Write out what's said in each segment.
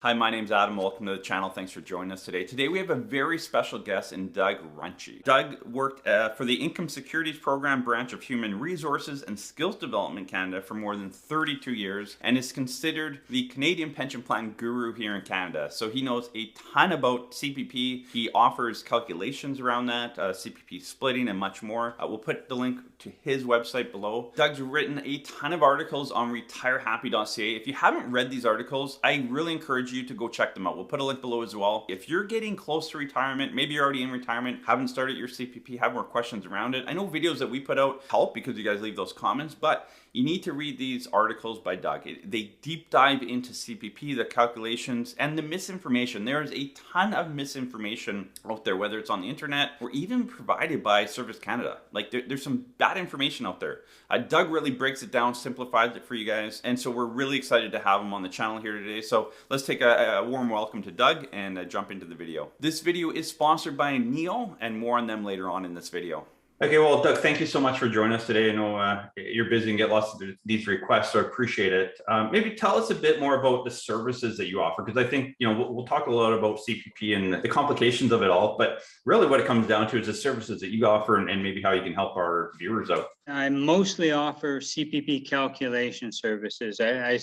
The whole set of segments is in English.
Hi, my name's Adam. Welcome to the channel. Thanks for joining us today. Today we have a very special guest in Doug Runchey. Doug worked for the Income Securities Program branch of Human Resources and Skills Development Canada for more than 32 years and is considered the Canadian pension plan guru here in Canada. So he knows a ton about CPP. He offers calculations around that, CPP splitting and much more. We'll put the link to his website below. Doug's written a ton of articles on retirehappy.ca. If you haven't read these articles, I really encourage you to go check them out. We'll put a link below as well. If you're getting close to retirement, maybe you're already in retirement, haven't started your CPP, have more questions around it. I know videos that we put out help because you guys leave those comments, but you need to read these articles by Doug. They deep dive into CPP, the calculations, and the misinformation. There is a ton of misinformation out there, whether it's on the internet or even provided by Service Canada. Like there's some bad information out there. Doug really breaks it down, simplifies it for you guys, and so we're really excited to have him on the channel here today. So let's take a warm welcome to Doug and jump into the video. This video is sponsored by Neo, and more on them later on in this video. Okay, well, Doug, thank you so much for joining us today. I know you're busy and get lots of these requests, so I appreciate it. Maybe tell us a bit more about the services that you offer, because I think, we'll talk a lot about CPP and the complications of it all, but really what it comes down to is the services that you offer and maybe how you can help our viewers out. I mostly offer CPP calculation services. I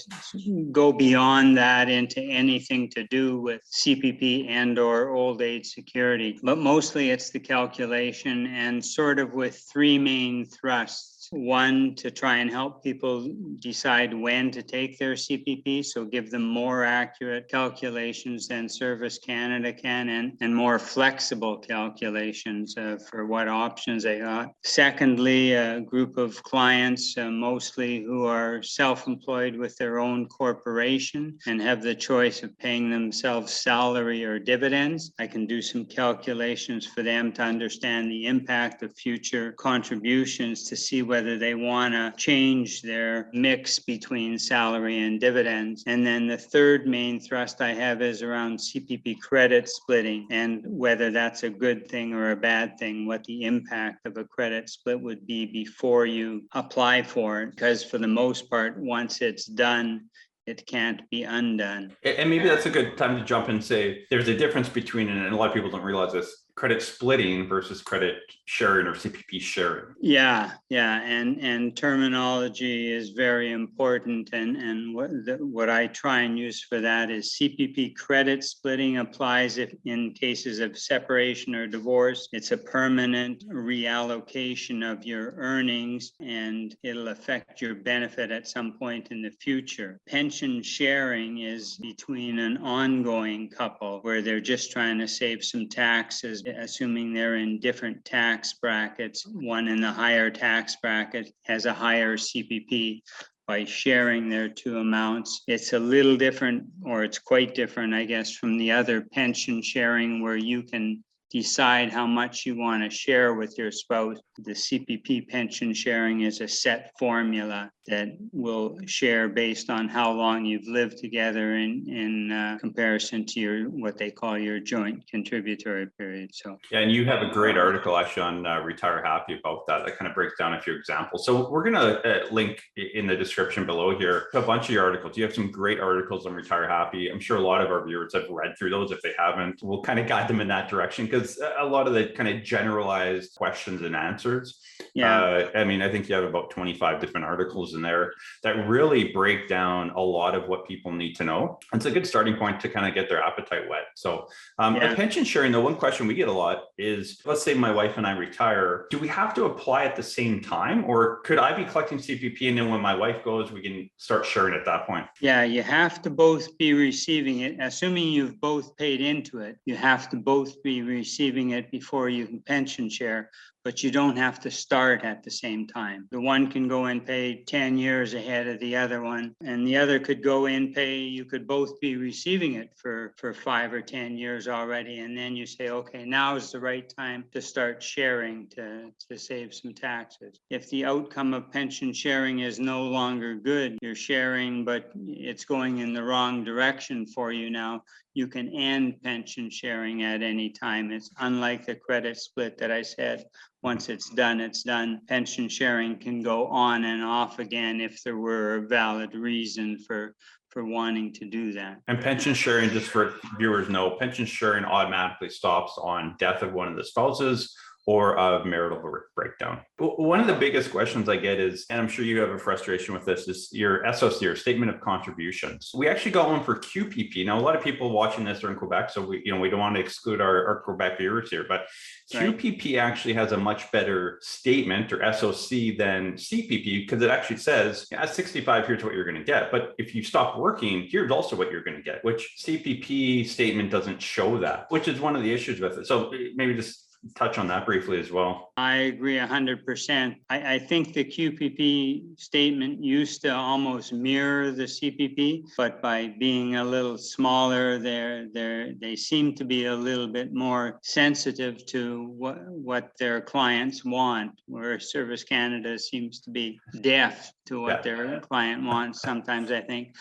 go beyond that into anything to do with CPP and or old age security, but mostly it's the calculation and sort of with three main thrusts. One, to try and help people decide when to take their CPP, so give them more accurate calculations than Service Canada can, and more flexible calculations for what options they got. Secondly, a group of clients, mostly who are self-employed with their own corporation and have the choice of paying themselves salary or dividends. I can do some calculations for them to understand the impact of future contributions to see whether they want to change their mix between salary and dividends. And then the third main thrust I have is around CPP credit splitting and whether that's a good thing or a bad thing, what the impact of a credit split would be before you apply for it. Because for the most part, once it's done, it can't be undone. And maybe that's a good time to jump and say there's a difference between, and a lot of people don't realize this, credit splitting versus credit sharing or CPP sharing. Yeah, and terminology is very important. And what I try and use for that is CPP credit splitting applies if in cases of separation or divorce. It's a permanent reallocation of your earnings, and it'll affect your benefit at some point in the future. Pension sharing is between an ongoing couple where they're just trying to save some taxes, assuming they're in different tax brackets. One in the higher tax bracket has a higher CPP. By sharing their two amounts, it's a little different, or it's quite different, I guess, from the other pension sharing where you can decide how much you want to share with your spouse. The CPP pension sharing is a set formula that will share based on how long you've lived together in comparison to your what they call your joint contributory period. So yeah, and you have a great article actually on Retire Happy about that. That kind of breaks down a few examples. So we're going to link in the description below here to a bunch of your articles. You have some great articles on Retire Happy. I'm sure a lot of our viewers have read through those. If they haven't, we'll kind of guide them in that direction, because a lot of the kind of generalized questions and answers. Yeah. I think you have about 25 different articles in there that really break down a lot of what people need to know. It's a good starting point to kind of get their appetite wet. So a pension sharing, the one question we get a lot is, let's say my wife and I retire, do we have to apply at the same time, or could I be collecting CPP and then when my wife goes, we can start sharing at that point? Yeah, you have to both be receiving it. Assuming you've both paid into it, you have to both be receiving it before you can pension share, but you don't have to start at the same time. The one can go and pay 10 years ahead of the other one, and the other could go in, pay, you could both be receiving it for 5 or 10 years already, and then you say, okay, now is the right time to start sharing to save some taxes. If the outcome of pension sharing is no longer good, you're sharing, but it's going in the wrong direction for you now, you can end pension sharing at any time. It's unlike the credit split that I said. Once it's done, it's done. Pension sharing can go on and off again if there were a valid reason for for wanting to do that. And pension sharing, just for viewers know, pension sharing automatically stops on death of one of the spouses or of marital breakdown. One of the biggest questions I get is, and I'm sure you have a frustration with this, is your SOC, your statement of contributions. We actually got one for QPP. Now, a lot of people watching this are in Quebec, so we don't want to exclude our Quebec viewers here, but Right. QPP actually has a much better statement or SOC than CPP, because it actually says, at 65, here's what you're going to get. But if you stop working, here's also what you're going to get, which CPP statement doesn't show that, which is one of the issues with it. So maybe just touch on that briefly as well. I agree 100%. I think the QPP statement used to almost mirror the CPP, but by being a little smaller, they seem to be a little bit more sensitive to what their clients want, where Service Canada seems to be deaf to what their client wants sometimes, I think.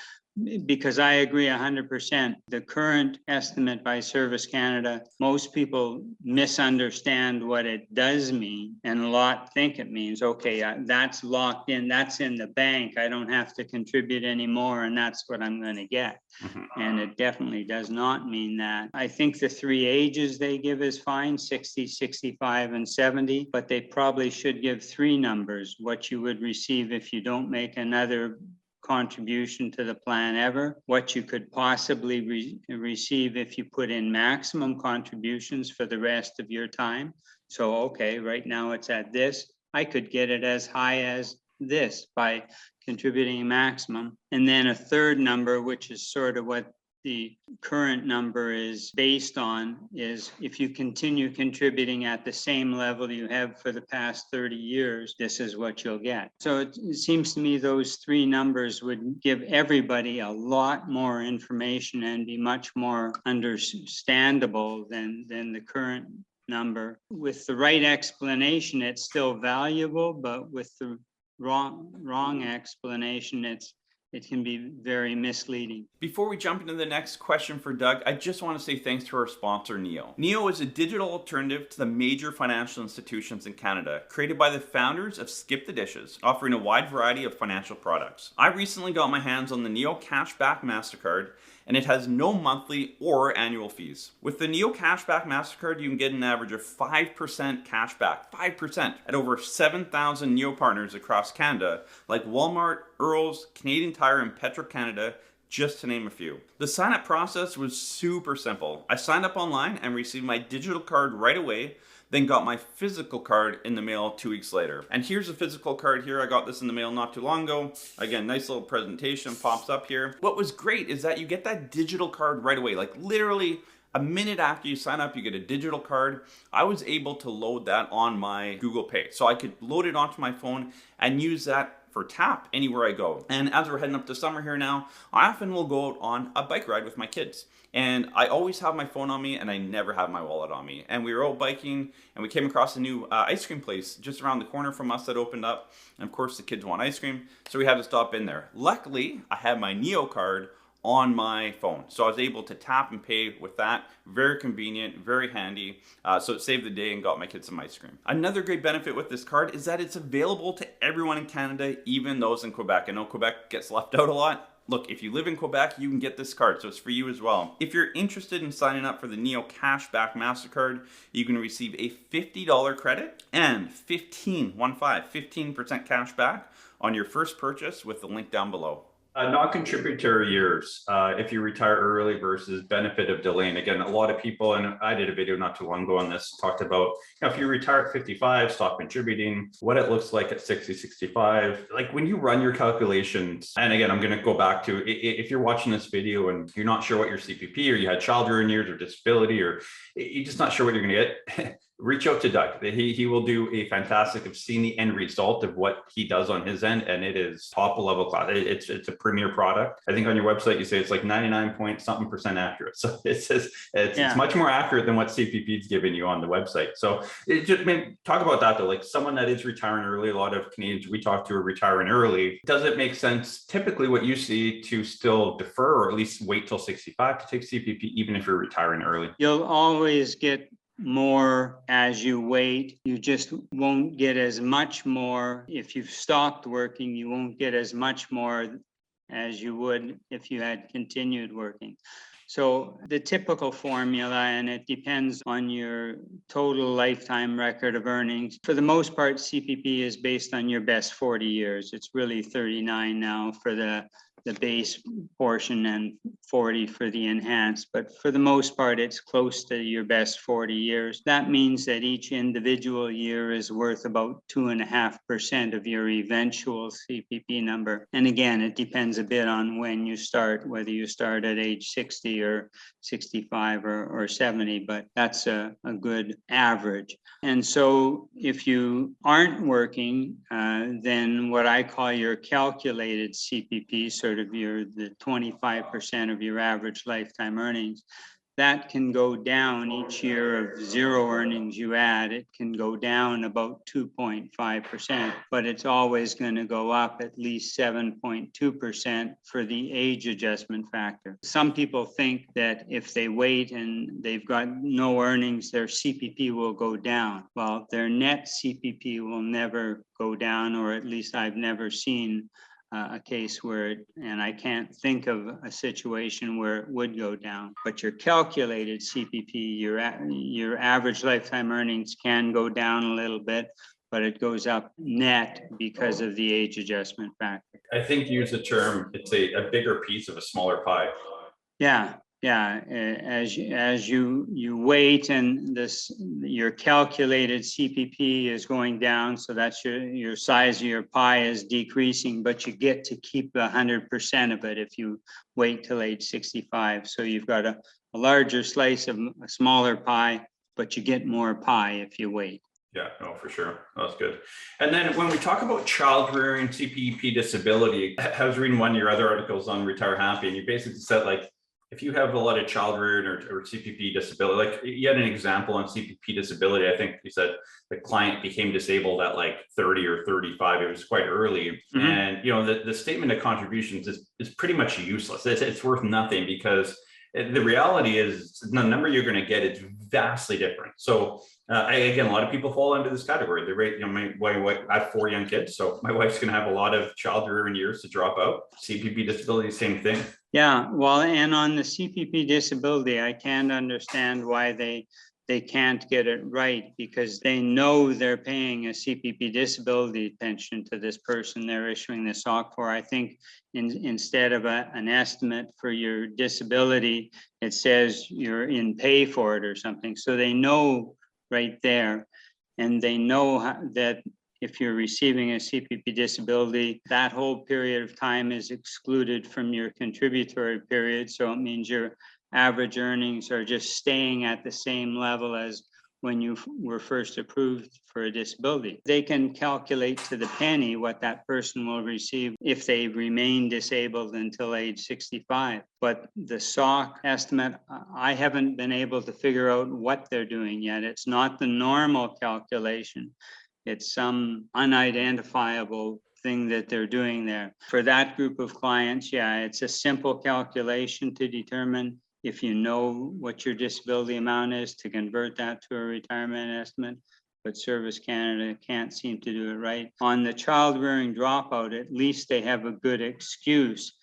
Because I agree 100%. The current estimate by Service Canada, most people misunderstand what it does mean, and a lot think it means, okay, that's locked in, that's in the bank, I don't have to contribute anymore, and that's what I'm going to get. And it definitely does not mean that. I think the 3 ages they give is fine, 60, 65, and 70, but they probably should give 3 numbers, what you would receive if you don't make another contribution to the plan ever, what you could possibly receive if you put in maximum contributions for the rest of your time. So, okay, right now it's at this. I could get it as high as this by contributing maximum. And then a third number, which is sort of what the current number is based on, is if you continue contributing at the same level you have for the past 30 years, this is what you'll get. So it seems to me those 3 numbers would give everybody a lot more information and be much more understandable than the current number. With the right explanation, it's still valuable, but with the wrong explanation, it can be very misleading. Before we jump into the next question for Doug, I just want to say thanks to our sponsor, Neo. Neo is a digital alternative to the major financial institutions in Canada, created by the founders of Skip the Dishes, offering a wide variety of financial products. I recently got my hands on the Neo Cashback MasterCard, and it has no monthly or annual fees. With the Neo Cashback MasterCard, you can get an average of 5% cashback, 5%, at over 7,000 Neo partners across Canada, like Walmart, Earls, Canadian Tire, and Petro-Canada, just to name a few. The sign-up process was super simple. I signed up online and received my digital card right away, then got my physical card in the mail 2 weeks later. And here's a physical card here. I got this in the mail not too long ago. Again, nice little presentation pops up here. What was great is that you get that digital card right away, like literally a minute after you sign up, you get a digital card. I was able to load that on my Google Pay. So I could load it onto my phone and use that for tap anywhere I go. And as we're heading up to summer here now, I often will go out on a bike ride with my kids. And I always have my phone on me and I never have my wallet on me. And we were out biking and we came across a new ice cream place just around the corner from us that opened up. And of course the kids want ice cream, so we had to stop in there. Luckily, I had my Neo card on my phone, so I was able to tap and pay with that. Very convenient, very handy. So it saved the day and got my kids some ice cream. Another great benefit with this card is that it's available to everyone in Canada, even those in Quebec. I know Quebec gets left out a lot. Look, if you live in Quebec, you can get this card, so it's for you as well. If you're interested in signing up for the Neo Cashback MasterCard, you can receive a $50 credit and 15% cash back on your first purchase with the link down below. Non-contributory years, if you retire early versus benefit of delaying. Again, a lot of people, and I did a video not too long ago on this, talked about, if you retire at 55, stop contributing, what it looks like at 60, 65. Like when you run your calculations, and again, I'm going to go back to, if you're watching this video and you're not sure what your CPP, or you had child-rearing years or disability, or you're just not sure what you're going to get, reach out to Doug. He will do a fantastic of seeing the end result of what he does on his end, and it is top level class. It's a premier product. I think on your website you say it's like 99% accurate. So it's much more accurate than what CPP is giving you on the website. So talk about that though. Like someone that is retiring early, a lot of Canadians we talk to are retiring early. Does it make sense, typically what you see, to still defer or at least wait till 65 to take CPP, even if you're retiring early? You'll always get more as you wait. You just won't get as much more. If you've stopped working, you won't get as much more as you would if you had continued working. So the typical formula, and it depends on your total lifetime record of earnings. For the most part, CPP is based on your best 40 years. It's really 39 now for the base portion and 40 for the enhanced. But for the most part, it's close to your best 40 years. That means that each individual year is worth about 2.5% of your eventual CPP number. And again, it depends a bit on when you start, whether you start at age 60 or 65 or 70, but that's a good average. And so if you aren't working, then what I call your calculated CPP, sort of the 25% of your average lifetime earnings, that can go down each year of zero earnings you add. It can go down about 2.5%, but it's always going to go up at least 7.2% for the age adjustment factor. Some people think that if they wait and they've got no earnings, their CPP will go down. Well, their net CPP will never go down, or at least I've never seen a case where and I can't think of a situation where it would go down. But your calculated CPP, your average lifetime earnings can go down a little bit, but it goes up net because of the age adjustment factor. I think you use the term, it's a bigger piece of a smaller pie. Yeah. As you wait and your calculated CPP is going down, so that's your size of your pie is decreasing, but you get to keep 100% of it if you wait till age 65. So you've got a larger slice of a smaller pie, but you get more pie if you wait. Yeah, no, for sure. That's good. And then when we talk about child rearing, CPP disability, I was reading one of your other articles on Retire Happy, and you basically said, like, if you have a lot of child rearing or CPP disability, like you had an example on CPP disability, I think you said the client became disabled at like 30 or 35. It was quite early. Mm-hmm. And, the statement of contributions is pretty much useless. It's worth nothing because the reality is the number you're going to get is vastly different. So again, a lot of people fall into this category. They rate, my wife, I have 4 young kids, so my wife's going to have a lot of child rearing years to drop out. CPP disability, same thing. Yeah, well, and on the CPP disability, I can't understand why they can't get it right, because they know they're paying a CPP disability pension to this person they're issuing the SOC for. I think instead of an estimate for your disability, it says you're in pay for it or something. So they know right there, and they know that if you're receiving a CPP disability, that whole period of time is excluded from your contributory period. So it means your average earnings are just staying at the same level as when you were first approved for a disability. They can calculate to the penny what that person will receive if they remain disabled until age 65. But the SOC estimate, I haven't been able to figure out what they're doing yet. It's not the normal calculation. It's some unidentifiable thing that they're doing there. For that group of clients, yeah, it's a simple calculation to determine if you know what your disability amount is, to convert that to a retirement estimate. But Service Canada can't seem to do it right. On the child rearing dropout, at least they have a good excuse,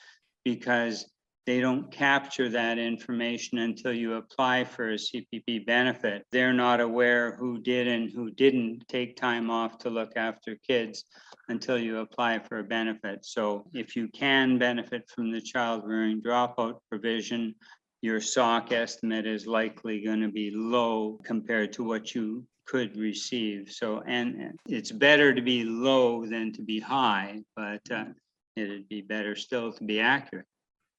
because they don't capture that information until you apply for a CPP benefit. They're not aware who did and who didn't take time off to look after kids until you apply for a benefit. So if you can benefit from the child rearing dropout provision, your SOC estimate is likely going to be low compared to what you could receive. So, and it's better to be low than to be high, but it'd be better still to be accurate.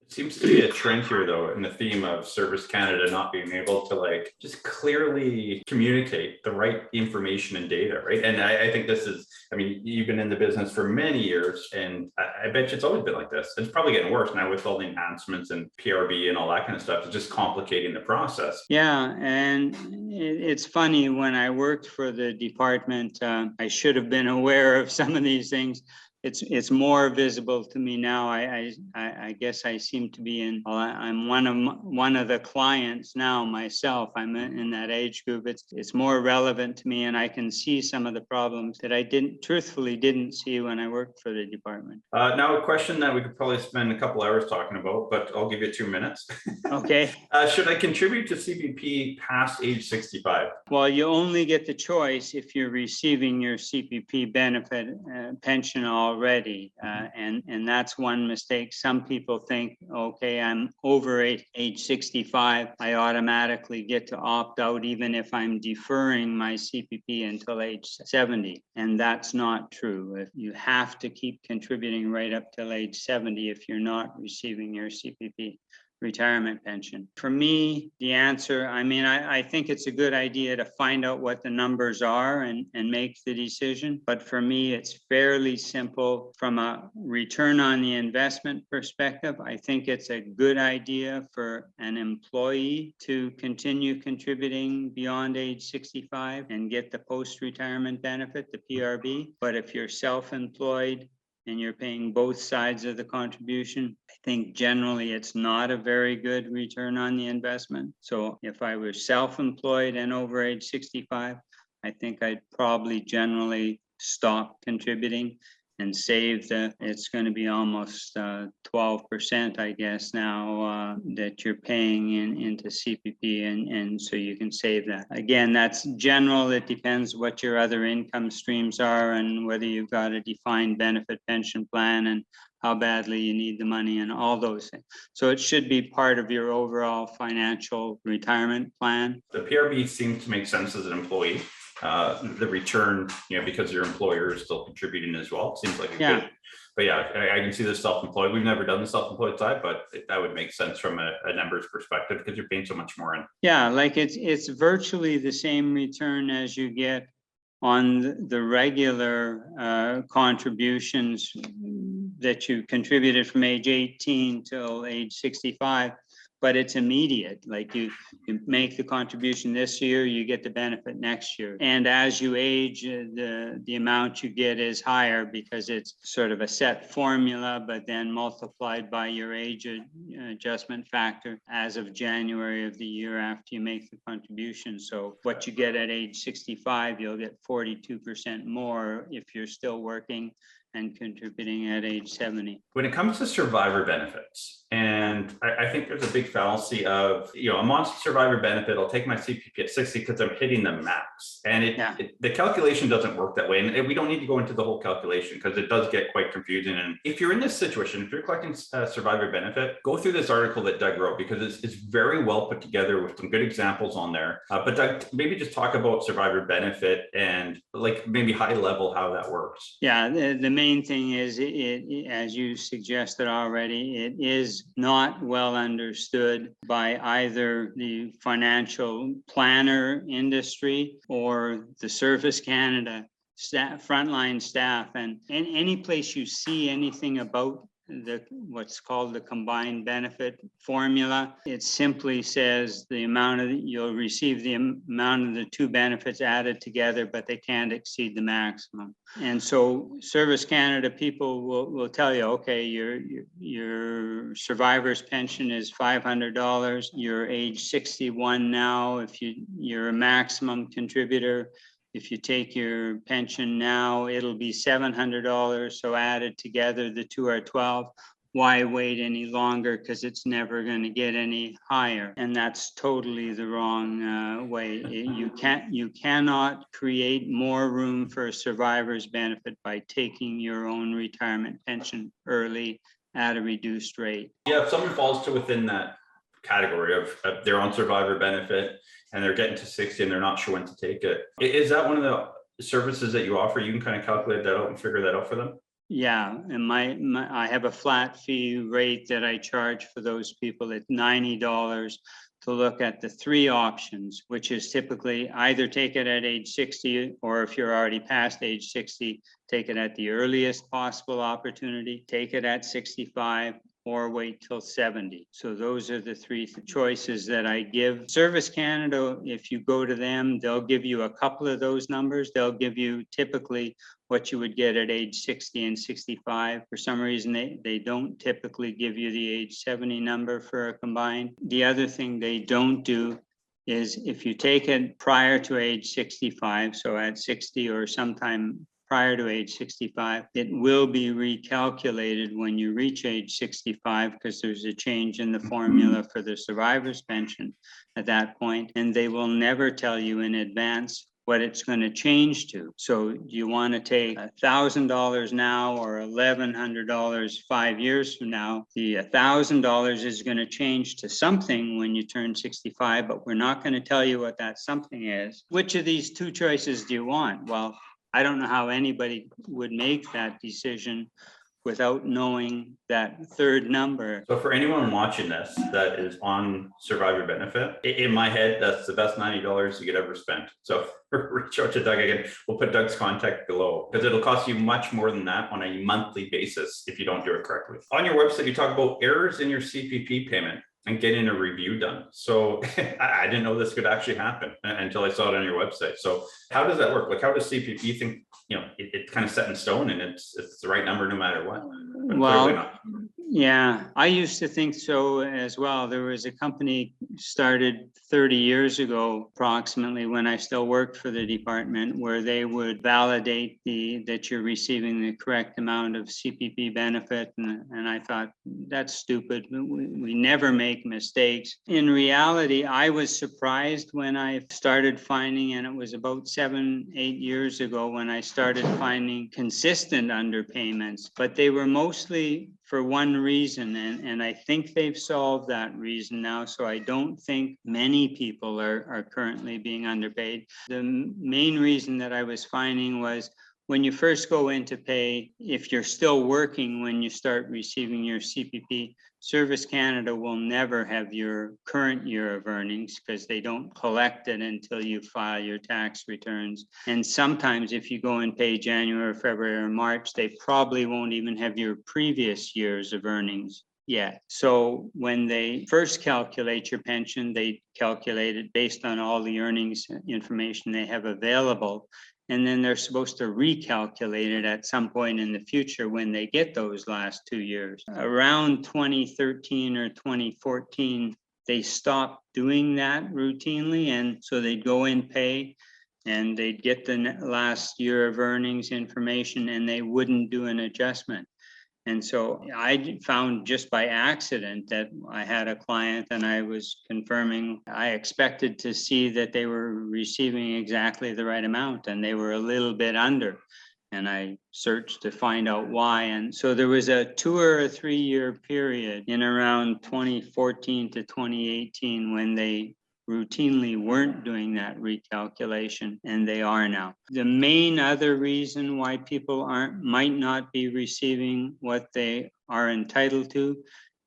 It seems to be a trend here, though, in the theme of Service Canada not being able to just clearly communicate the right information and data, right? And I think this is, you've been in the business for many years, and I bet you it's always been like this. It's probably getting worse now with all the enhancements and PRB and all that kind of stuff. It's just complicating the process. Yeah, and it's funny, when I worked for the department, I should have been aware of some of these things. it's more visible to me now. I guess I seem to be in. Well, I'm one of the clients now myself. I'm in that age group. It's more relevant to me, and I can see some of the problems that I truthfully didn't see when I worked for the department. Now, a question that we could probably spend a couple hours talking about, but I'll give you 2 minutes. Okay. Should I contribute to CPP past age 65? Well, you only get the choice if you're receiving your CPP benefit pension already. And that's one mistake. Some people think, okay, I'm over age 65. I automatically get to opt out even if I'm deferring my CPP until age 70. And that's not true. If you have to keep contributing right up till age 70 if you're not receiving your CPP retirement pension. For me, the answer, I think it's a good idea to find out what the numbers are and make the decision. But for me, it's fairly simple from a return on the investment perspective. I think it's a good idea for an employee to continue contributing beyond age 65 and get the post-retirement benefit, the PRB. But if you're self-employed, and you're paying both sides of the contribution, I think generally it's not a very good return on the investment. So if I was self-employed and over age 65, I think I'd probably generally stop contributing and save it's going to be almost 12%, I guess, now that you're paying into CPP, and so you can save that. Again, that's general. It depends what your other income streams are and whether you've got a defined benefit pension plan and how badly you need the money and all those things. So it should be part of your overall financial retirement plan. The PRB seems to make sense as an employee. The return, because your employer is still contributing as well, seems like a good. But yeah, I can see the self-employed. We've never done the self-employed side, but that would make sense from a numbers perspective because you're paying so much more in. Yeah, like it's virtually the same return as you get on the regular contributions that you contributed from age 18 till age 65. But it's immediate. Like you make the contribution this year, you get the benefit next year. And as you age, the amount you get is higher because it's sort of a set formula, but then multiplied by your age adjustment factor as of January of the year after you make the contribution. So what you get at age 65, you'll get 42% more if you're still working and contributing at age 70. When it comes to survivor benefits, and I think there's a big fallacy of, I'm on survivor benefit, I'll take my CPP at 60 because I'm hitting the max. And the calculation doesn't work that way. And we don't need to go into the whole calculation because it does get quite confusing. And if you're in this situation, if you're collecting survivor benefit, go through this article that Doug wrote because it's very well put together with some good examples on there. But Doug, maybe just talk about survivor benefit and like maybe high level how that works. Yeah, the main thing is, as you suggested already, it is not well understood by either the financial planner industry or the Service Canada staff, frontline staff, and any place you see anything about what's called the combined benefit formula. It simply says you'll receive the amount of the two benefits added together, but they can't exceed the maximum. And so Service Canada people will tell you, okay, your survivor's pension is $500. You're age 61 now. If you're a maximum contributor, if you take your pension now, it'll be $700. So added together, the two are 12. Why wait any longer? Because it's never going to get any higher. And that's totally the wrong way. You cannot create more room for a survivor's benefit by taking your own retirement pension early at a reduced rate. Yeah, if someone falls to within that category of they're on survivor benefit and they're getting to 60 and they're not sure when to take it. Is that one of the services that you offer? You can kind of calculate that out and figure that out for them? Yeah, and I have a flat fee rate that I charge for those people at $90 to look at the three options, which is typically either take it at age 60, or if you're already past age 60, take it at the earliest possible opportunity, take it at 65, or wait till 70. So those are the three choices that I give. Service Canada, if you go to them, they'll give you a couple of those numbers. They'll give you typically what you would get at age 60 and 65. For some reason, they don't typically give you the age 70 number for a combined. The other thing they don't do is if you take it prior to age 65, so at 60 or sometime prior to age 65, it will be recalculated when you reach age 65 because there's a change in the formula for the survivor's pension at that point, and they will never tell you in advance what it's going to change to. So you want to take $1,000 now or $1,100 5 years from now. The $1,000 is going to change to something when you turn 65, but we're not going to tell you what that something is. Which of these two choices do you want? Well, I don't know how anybody would make that decision without knowing that third number. So for anyone watching this that is on survivor benefit, in my head, that's the best $90 you could ever spend. So reach out to Doug again. We'll put Doug's contact below because it'll cost you much more than that on a monthly basis if you don't do it correctly. On your website, you talk about errors in your CPP payment and getting a review done. So I didn't know this could actually happen until I saw it on your website. So how does that work? Like, how does CPP think, it's kind of set in stone and it's the right number no matter what? But well, yeah, I used to think so as well. There was a company started 30 years ago, approximately, when I still worked for the department, where they would validate that you're receiving the correct amount of CPP benefit. And I thought, that's stupid. We never make mistakes. In reality, I was surprised when I started finding, and it was about 7-8 years ago when I started finding consistent underpayments, but they were mostly for one reason, and I think they've solved that reason now. So I don't think many people are currently being underpaid. The main reason that I was finding was when you first go into pay, if you're still working when you start receiving your CPP, Service Canada will never have your current year of earnings because they don't collect it until you file your tax returns. And sometimes if you go and pay January, February, or March, they probably won't even have your previous years of earnings yet. So when they first calculate your pension, they calculate it based on all the earnings information they have available. And then they're supposed to recalculate it at some point in the future when they get those last 2 years. Around 2013 or 2014, they stopped doing that routinely. And so they'd go in pay and they'd get the last year of earnings information and they wouldn't do an adjustment. And so I found just by accident that I had a client and I was confirming, I expected to see that they were receiving exactly the right amount and they were a little bit under. And I searched to find out why. And so there was a 2 or a 3 year period in around 2014 to 2018 when they routinely weren't doing that recalculation, and they are now. The main other reason why people might not be receiving what they are entitled to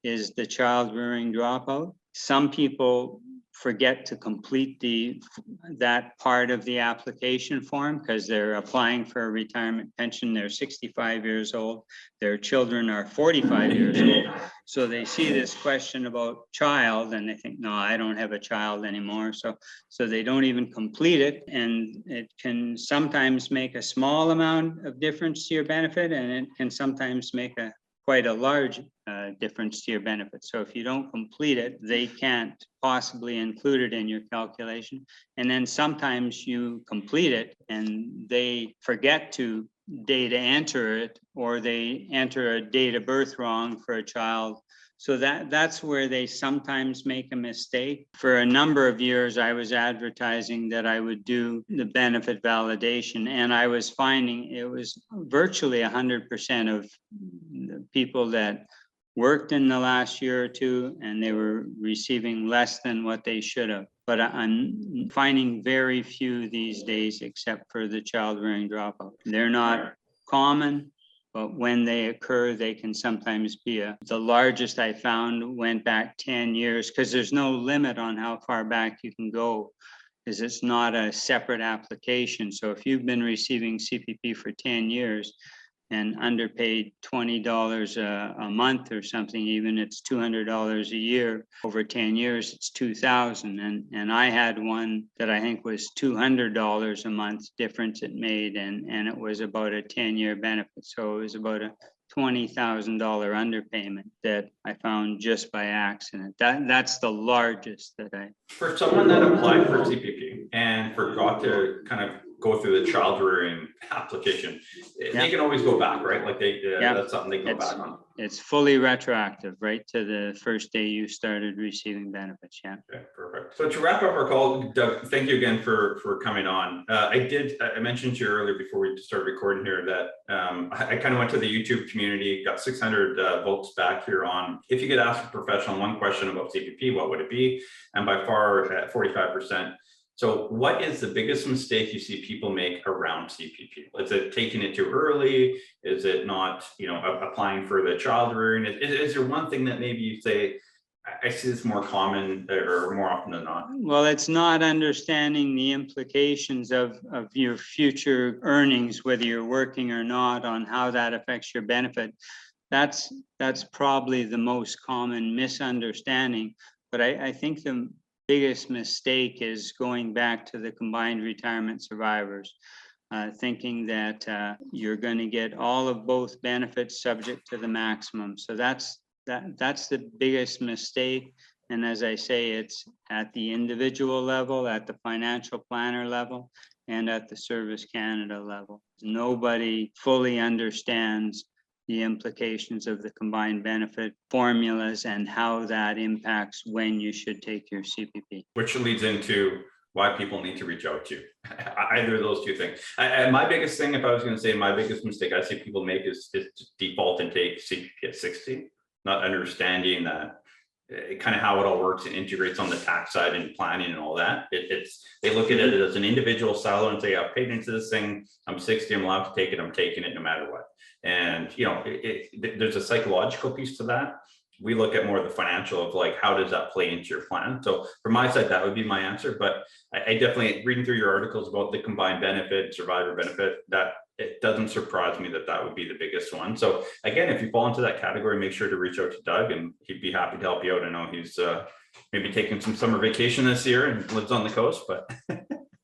is the child rearing dropout. Some people forget to complete that part of the application form because they're applying for a retirement pension. They're 65 years old. Their children are 45 years old. So they see this question about child and they think, no, I don't have a child anymore. So they don't even complete it. And it can sometimes make a small amount of difference to your benefit, and it can sometimes make quite a large difference to your benefit. So if you don't complete it, they can't possibly include it in your calculation. And then sometimes you complete it and they forget to data enter it, or they enter a date of birth wrong for a child. So that's where they sometimes make a mistake. For a number of years, I was advertising that I would do the benefit validation, and I was finding it was virtually 100% of the people that worked in the last year or two, and they were receiving less than what they should have. But I'm finding very few these days, except for the child rearing dropout. They're not common, but when they occur, they can sometimes be the largest I found went back 10 years, because there's no limit on how far back you can go, because it's not a separate application. So if you've been receiving CPP for 10 years, and underpaid $20 a month or something, even it's $200 a year. Over 10 years, it's $2,000. And I had one that I think was $200 a month difference it made, and it was about a 10-year benefit. So it was about a $20,000 underpayment that I found just by accident. That's the largest that I. For someone that applied for CPP and forgot to kind of go through the child rearing application, they can always go back, right? Like that's something they can go back on. It's fully retroactive, right to the first day you started receiving benefits. Yeah. Okay, perfect. So to wrap up our call, Doug, thank you again for coming on. I mentioned to you earlier before we started recording here that I kind of went to the YouTube community, got 600 votes back here on if you could ask a professional one question about CPP, what would it be? And by far at 45%. So what is the biggest mistake you see people make around CPP? Is it taking it too early? Is it not, applying for the child rearing? Is there one thing that maybe you say, I see this more common or more often than not? Well, it's not understanding the implications of your future earnings, whether you're working or not, on how that affects your benefit. That's probably the most common misunderstanding. But I think the biggest mistake is going back to the combined retirement survivors, thinking that you're going to get all of both benefits subject to the maximum. So that's the biggest mistake. And as I say, it's at the individual level, at the financial planner level, and at the Service Canada level. Nobody fully understands the implications of the combined benefit formulas and how that impacts when you should take your CPP. Which leads into why people need to reach out to you. Either of those two things. My biggest thing, if I was going to say my biggest mistake I see people make is default and take CPP at 60, not understanding that kind of how it all works and integrates on the tax side and planning and all that. They look at it as an individual silo and say, I've paid into this thing, I'm 60, I'm allowed to take it, I'm taking it no matter what. And there's a psychological piece to that. We look at more of the financial of like, how does that play into your plan? So from my side, that would be my answer. But I definitely, reading through your articles about the combined benefit, survivor benefit, that it doesn't surprise me that would be the biggest one. So again, if you fall into that category, make sure to reach out to Doug and he'd be happy to help you out. I know he's maybe taking some summer vacation this year and lives on the coast, but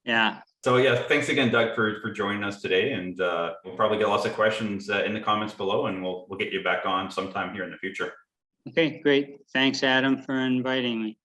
yeah. So yeah, thanks again, Doug, for joining us today. And we'll probably get lots of questions in the comments below, and we'll get you back on sometime here in the future. Okay, great. Thanks, Adam, for inviting me.